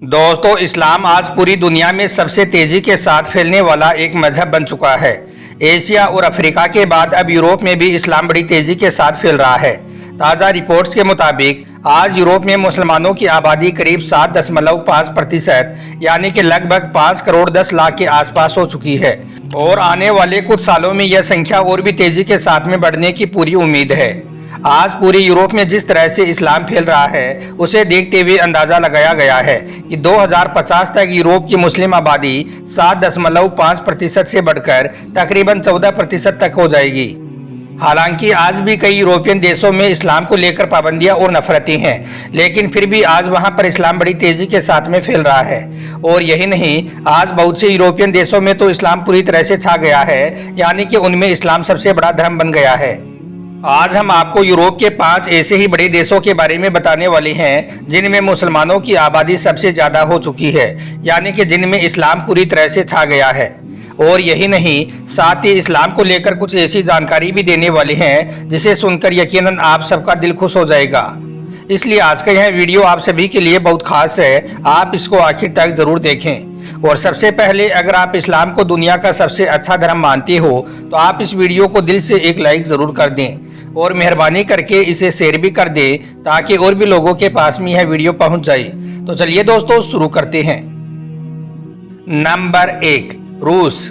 दोस्तों, इस्लाम आज पूरी दुनिया में सबसे तेजी के साथ फैलने वाला एक मजहब बन चुका है। एशिया और अफ्रीका के बाद अब यूरोप में भी इस्लाम बड़ी तेजी के साथ फैल रहा है। ताज़ा रिपोर्ट्स के मुताबिक आज यूरोप में मुसलमानों की आबादी करीब 7.5% यानी कि लगभग 5 करोड़ 10 लाख के आसपास हो चुकी है और आने वाले कुछ सालों में यह संख्या और भी तेजी के साथ में बढ़ने की पूरी उम्मीद है। आज पूरे यूरोप में जिस तरह से इस्लाम फैल रहा है उसे देखते हुए अंदाजा लगाया गया है कि 2050 तक यूरोप की मुस्लिम आबादी 7.5% से बढ़कर तकरीबन 14% तक हो जाएगी। हालांकि आज भी कई यूरोपियन देशों में इस्लाम को लेकर पाबंदियां और नफरतें हैं, लेकिन फिर भी आज वहां पर इस्लाम बड़ी तेजी के साथ में फैल रहा है। और यही नहीं, आज बहुत से यूरोपियन देशों में तो इस्लाम पूरी तरह से छा गया है, यानी कि उनमें इस्लाम सबसे बड़ा धर्म बन गया है। आज हम आपको यूरोप के 5 ऐसे ही बड़े देशों के बारे में बताने वाले हैं जिनमें मुसलमानों की आबादी सबसे ज़्यादा हो चुकी है, यानी कि जिनमें इस्लाम पूरी तरह से छा गया है। और यही नहीं, साथ ही इस्लाम को लेकर कुछ ऐसी जानकारी भी देने वाले हैं जिसे सुनकर यकीनन आप सबका दिल खुश हो जाएगा। इसलिए आज का यह वीडियो आप सभी के लिए बहुत खास है, आप इसको आखिर तक ज़रूर देखें। और सबसे पहले, अगर आप इस्लाम को दुनिया का सबसे अच्छा धर्म मानते हो तो आप इस वीडियो को दिल से एक लाइक ज़रूर कर दें और मेहरबानी करके इसे शेयर भी कर दे ताकि और भी लोगों के पास में यह वीडियो पहुंच जाए। तो चलिए दोस्तों, शुरू करते हैं। नंबर 1, रूस।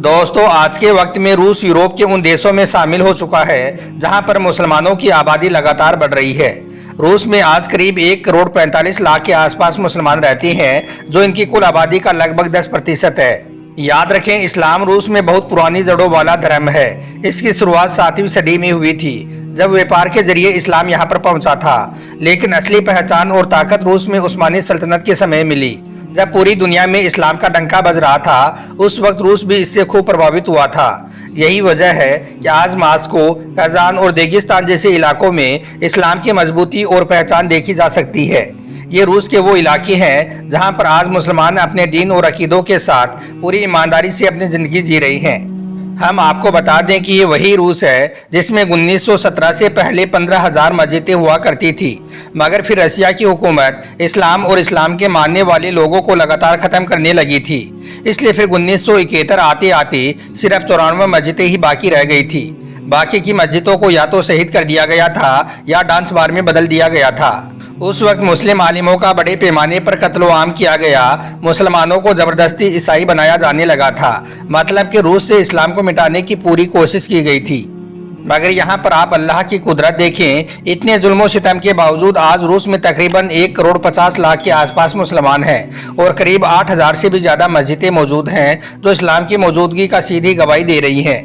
दोस्तों, आज के वक्त में रूस यूरोप के उन देशों में शामिल हो चुका है जहां पर मुसलमानों की आबादी लगातार बढ़ रही है। रूस में आज करीब 1 करोड़ 45 लाख के आसपास मुसलमान रहते हैं, जो इनकी कुल आबादी का लगभग 10% है। याद रखें, इस्लाम रूस में बहुत पुरानी जड़ों वाला धर्म है। इसकी शुरुआत 7वीं सदी में हुई थी, जब व्यापार के जरिए इस्लाम यहाँ पर पहुँचा था। लेकिन असली पहचान और ताकत रूस में उस्मानी सल्तनत के समय मिली, जब पूरी दुनिया में इस्लाम का डंका बज रहा था। उस वक्त रूस भी इससे खूब प्रभावित हुआ था। यही वजह है कि आज मास्को, कजान और रेगिस्तान जैसे इलाकों में इस्लाम की मजबूती और पहचान देखी जा सकती है। ये रूस के वो इलाके हैं जहां पर आज मुसलमान अपने दीन और अकीदों के साथ पूरी ईमानदारी से अपनी ज़िंदगी जी रही हैं। हम आपको बता दें कि ये वही रूस है जिसमें 1917 से पहले 15,000 मस्जिदें हुआ करती थी, मगर फिर रसिया की हुकूमत इस्लाम और इस्लाम के मानने वाले लोगों को लगातार ख़त्म करने लगी थी। इसलिए फिर 1971 आते आते सिर्फ 94 मस्जिदें ही बाकी रह गई थी। बाकी की मस्जिदों को या तो शहीद कर दिया गया था या डांस बार में बदल दिया गया था। उस वक्त मुस्लिम आलिमों का बड़े पैमाने पर कत्ल आम किया गया। मुसलमानों को ज़बरदस्ती ईसाई बनाया जाने लगा था, मतलब कि रूस से इस्लाम को मिटाने की पूरी कोशिश की गई थी। मगर यहाँ पर आप अल्लाह की कुदरत देखें, इतने जुल्म सितम के बावजूद आज रूस में तकरीबन 1 करोड़ 50 लाख के आसपास मुसलमान हैं और करीब 8,000 से भी ज़्यादा मस्जिदें मौजूद हैं जो इस्लाम की मौजूदगी का सीधी गवाही दे रही हैं।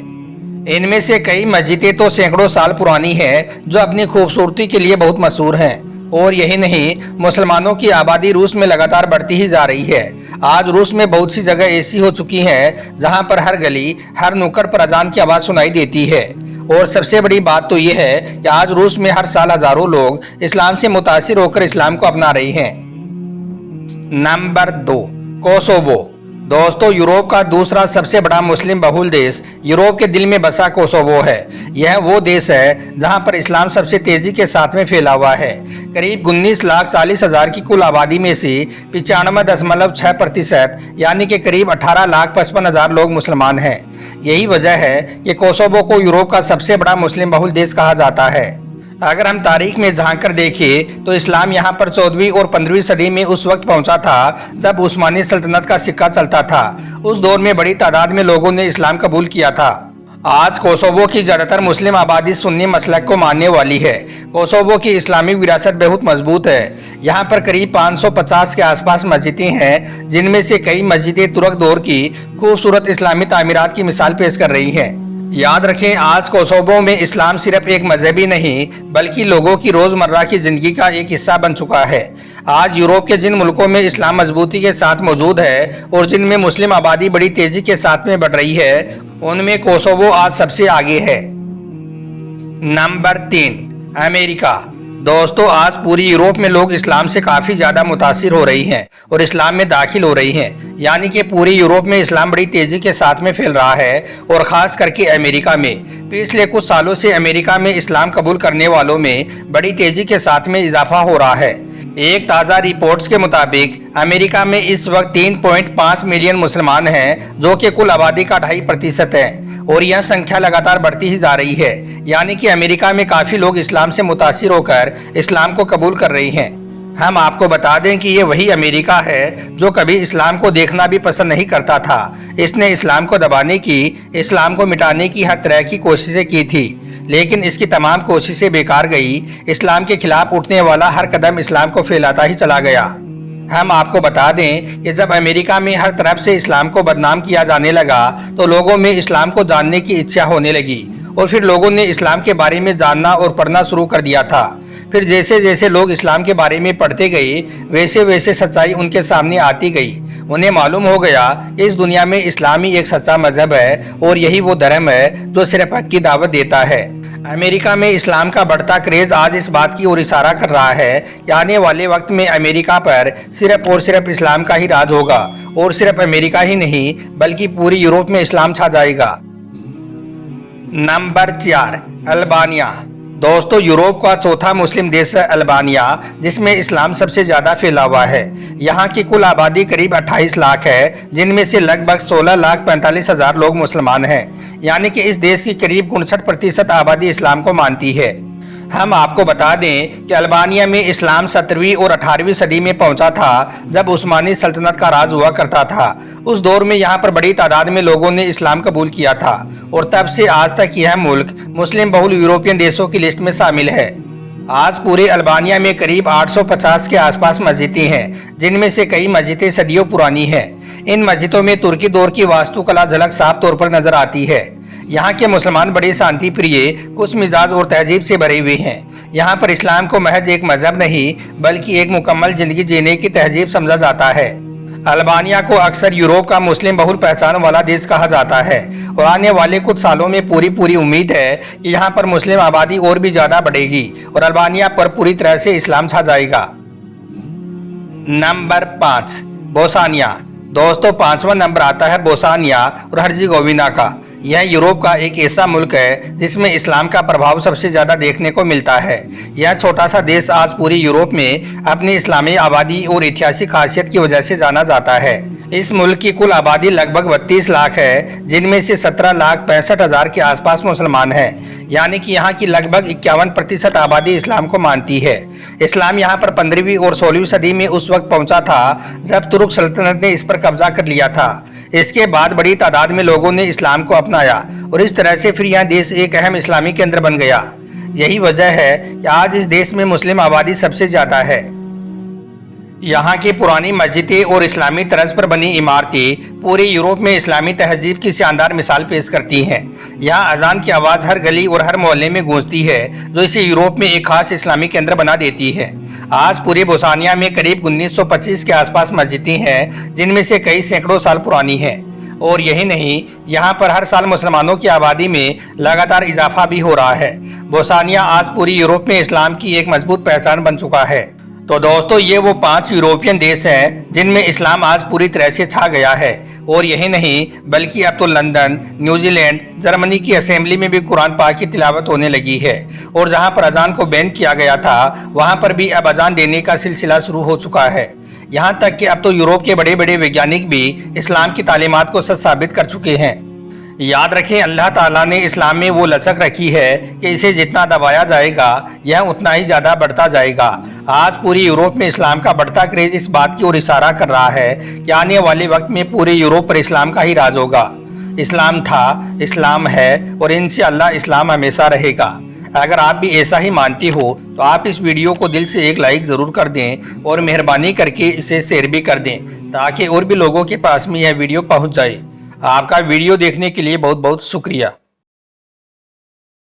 इनमें से कई मस्जिदें तो सैकड़ों साल पुरानी हैं, जो अपनी खूबसूरती के लिए बहुत मशहूर हैं। और यही नहीं, मुसलमानों की आबादी रूस में लगातार बढ़ती ही जा रही है। आज रूस में बहुत सी जगह ऐसी हो चुकी हैं जहां पर हर गली, हर नुक्कड़ पर अजान की आवाज़ सुनाई देती है। और सबसे बड़ी बात तो यह है कि आज रूस में हर साल हजारों लोग इस्लाम से मुतासिर होकर इस्लाम को अपना रहे हैं। Number 2, Kosovo. दोस्तों, यूरोप का दूसरा सबसे बड़ा मुस्लिम बहुल देश यूरोप के दिल में बसा कोसोवो है। यह वो देश है जहां पर इस्लाम सबसे तेजी के साथ में फैला हुआ है। करीब 19,40,000 की कुल आबादी में से 95.6% यानी कि करीब 18,55,000 लोग मुसलमान हैं। यही वजह है कि कोसोवो को यूरोप का सबसे बड़ा मुस्लिम बहुल देश कहा जाता है। अगर हम तारीख में झांक कर देखें तो इस्लाम यहाँ पर 14वीं और 15वीं सदी में उस वक्त पहुँचा था जब उस्मानी सल्तनत का सिक्का चलता था। उस दौर में बड़ी तादाद में लोगों ने इस्लाम कबूल किया था। आज कोसोवो की ज़्यादातर मुस्लिम आबादी सुन्नी मसलक को मानने वाली है। कोसोवो की इस्लामिक विरासत बहुत मजबूत है। यहाँ पर करीब 550 के आसपास मस्जिदें हैं, जिनमें से कई मस्जिदें तुर्क दौर की खूबसूरत इस्लामी तामीरात की मिसाल पेश कर रही हैं। याद रखें, आज कोसोवो में इस्लाम सिर्फ एक मजहबी नहीं बल्कि लोगों की रोज़मर्रा की ज़िंदगी का एक हिस्सा बन चुका है। आज यूरोप के जिन मुल्कों में इस्लाम मजबूती के साथ मौजूद है और जिनमें मुस्लिम आबादी बड़ी तेज़ी के साथ में बढ़ रही है, उनमें कोसोवो आज सबसे आगे है। Number 3, America. दोस्तों, आज पूरी यूरोप में लोग इस्लाम से काफ़ी ज़्यादा मुतासिर हो रही हैं और इस्लाम में दाखिल हो रही हैं, यानी कि पूरी यूरोप में इस्लाम बड़ी तेज़ी के साथ में फैल रहा है। और ख़ास करके अमेरिका में पिछले कुछ सालों से अमेरिका में इस्लाम कबूल करने वालों में बड़ी तेज़ी के साथ में इजाफा हो रहा है। एक ताज़ा रिपोर्ट्स के मुताबिक अमेरिका में इस वक्त 3.5 मिलियन मुसलमान हैं, जो कि कुल आबादी का 2.5% है और यह संख्या लगातार बढ़ती ही जा रही है। यानी कि अमेरिका में काफ़ी लोग इस्लाम से मुतासिर होकर इस्लाम को कबूल कर रहे हैं। हम आपको बता दें कि ये वही अमेरिका है जो कभी इस्लाम को देखना भी पसंद नहीं करता था। इसने इस्लाम को दबाने की, इस्लाम को मिटाने की हर तरह की कोशिशें की थी, लेकिन इसकी तमाम कोशिशें बेकार गई। इस्लाम के खिलाफ उठने वाला हर कदम इस्लाम को फैलाता ही चला गया। हम आपको बता दें कि जब अमेरिका में हर तरफ से इस्लाम को बदनाम किया जाने लगा तो लोगों में इस्लाम को जानने की इच्छा होने लगी और फिर लोगों ने इस्लाम के बारे में जानना और पढ़ना शुरू कर दिया था। फिर जैसे जैसे लोग इस्लाम के बारे में पढ़ते गए वैसे वैसे सच्चाई उनके सामने आती गई। उन्हें मालूम हो गया कि इस दुनिया में इस्लाम ही एक सच्चा मजहब है और यही वो धर्म है जो सिर्फ हक की दावत देता है। अमेरिका में इस्लाम का बढ़ता क्रेज आज इस बात की ओर इशारा कर रहा है कि आने वाले वक्त में अमेरिका पर सिर्फ और सिर्फ इस्लाम का ही राज होगा और सिर्फ अमेरिका ही नहीं बल्कि पूरी यूरोप में इस्लाम छा जाएगा। Number 4, Albania. दोस्तों, यूरोप का चौथा मुस्लिम देश है अल्बानिया, जिसमें इस्लाम सबसे ज़्यादा फैला हुआ है। यहाँ की कुल आबादी करीब 28 लाख है, जिनमें से लगभग 16,45,000 लोग मुसलमान हैं। यानी कि इस देश की करीब 59% आबादी इस्लाम को मानती है। हम आपको बता दें कि अल्बानिया में इस्लाम 17वीं और 18वीं सदी में पहुंचा था, जब उस्मानी सल्तनत का राज हुआ करता था। उस दौर में यहाँ पर बड़ी तादाद में लोगों ने इस्लाम कबूल किया था और तब से आज तक यह मुल्क मुस्लिम बहुल यूरोपियन देशों की लिस्ट में शामिल है। आज पूरे अल्बानिया में करीब 850 के आसपास मस्जिदें हैं, जिनमें से कई मस्जिदें सदियों पुरानी हैं। इन मस्जिदों में तुर्की दौर की वास्तुकला झलक साफ तौर पर नजर आती है। यहाँ के मुसलमान बड़े शांति प्रिय, खुश मिजाज और तहजीब से भरे हुए हैं। यहाँ पर इस्लाम को महज एक मजहब नहीं बल्कि एक मुकम्मल जिंदगी जीने की तहजीब समझा जाता है। अल्बानिया को अक्सर यूरोप का मुस्लिम बहुल पहचान वाला देश कहा जाता है और आने वाले कुछ सालों में पूरी उम्मीद है कि यहाँ पर मुस्लिम आबादी और भी ज़्यादा बढ़ेगी और अल्बानिया पर पूरी तरह से इस्लाम छा जाएगा। Number 5, Bosnia. दोस्तों, 5वां नंबर आता है बोस्निया और हर्जेगोविना का। यह यूरोप का एक ऐसा मुल्क है जिसमें इस्लाम का प्रभाव सबसे ज़्यादा देखने को मिलता है। यह छोटा सा देश आज पूरी यूरोप में अपनी इस्लामी आबादी और ऐतिहासिक खासियत की वजह से जाना जाता है। इस मुल्क की कुल आबादी लगभग 32 लाख है, जिनमें से 17,65,000 के आसपास मुसलमान हैं। यानी कि यहाँ की लगभग 51% आबादी इस्लाम को मानती है। इस्लाम यहाँ पर 15वीं और 16वीं सदी में उस वक्त पहुँचा था जब तुर्क सल्तनत ने इस पर कब्जा कर लिया था। इसके बाद बड़ी तादाद में लोगों ने इस्लाम को अपनाया और इस तरह से फिर यह देश एक अहम इस्लामी केंद्र बन गया। यही वजह है कि आज इस देश में मुस्लिम आबादी सबसे ज़्यादा है। यहाँ की पुरानी मस्जिदें और इस्लामी तर्ज पर बनी इमारतें पूरे यूरोप में इस्लामी तहजीब की शानदार मिसाल पेश करती हैं। यहाँ अजान की आवाज़ हर गली और हर मोहल्ले में गूंजती है, जो इसे यूरोप में एक खास इस्लामी केंद्र बना देती है। आज पूरे बोस्निया में करीब 1925 के आसपास मस्जिदें हैं, जिनमें से कई सैकड़ों साल पुरानी हैं। और यही नहीं, यहाँ पर हर साल मुसलमानों की आबादी में लगातार इजाफा भी हो रहा है। बोस्निया आज पूरी यूरोप में इस्लाम की एक मजबूत पहचान बन चुका है। तो दोस्तों, ये वो 5 यूरोपियन देश हैं जिनमें इस्लाम आज पूरी तरह से छा गया है। और यही नहीं बल्कि अब तो लंदन, न्यूजीलैंड, जर्मनी की असेंबली में भी कुरान पाक की तिलावत होने लगी है। और जहां पर अजान को बैन किया गया था, वहां पर भी अब अजान देने का सिलसिला शुरू हो चुका है। यहां तक कि अब तो यूरोप के बड़े बड़े वैज्ञानिक भी इस्लाम की तालीमात को सच साबित कर चुके हैं। याद रखें, अल्लाह ताला ने इस्लाम में वो लचक रखी है कि इसे जितना दबाया जाएगा यह उतना ही ज़्यादा बढ़ता जाएगा। आज पूरी यूरोप में इस्लाम का बढ़ता क्रेज इस बात की ओर इशारा कर रहा है कि आने वाले वक्त में पूरे यूरोप पर इस्लाम का ही राज होगा। इस्लाम था, इस्लाम है और इंशाअल्लाह इस्लाम हमेशा रहेगा। अगर आप भी ऐसा ही मानते हो तो आप इस वीडियो को दिल से एक लाइक ज़रूर कर दें और मेहरबानी करके इसे शेयर भी कर दें, ताकि और भी लोगों के पास में यह वीडियो पहुंच जाए। आपका वीडियो देखने के लिए बहुत बहुत शुक्रिया।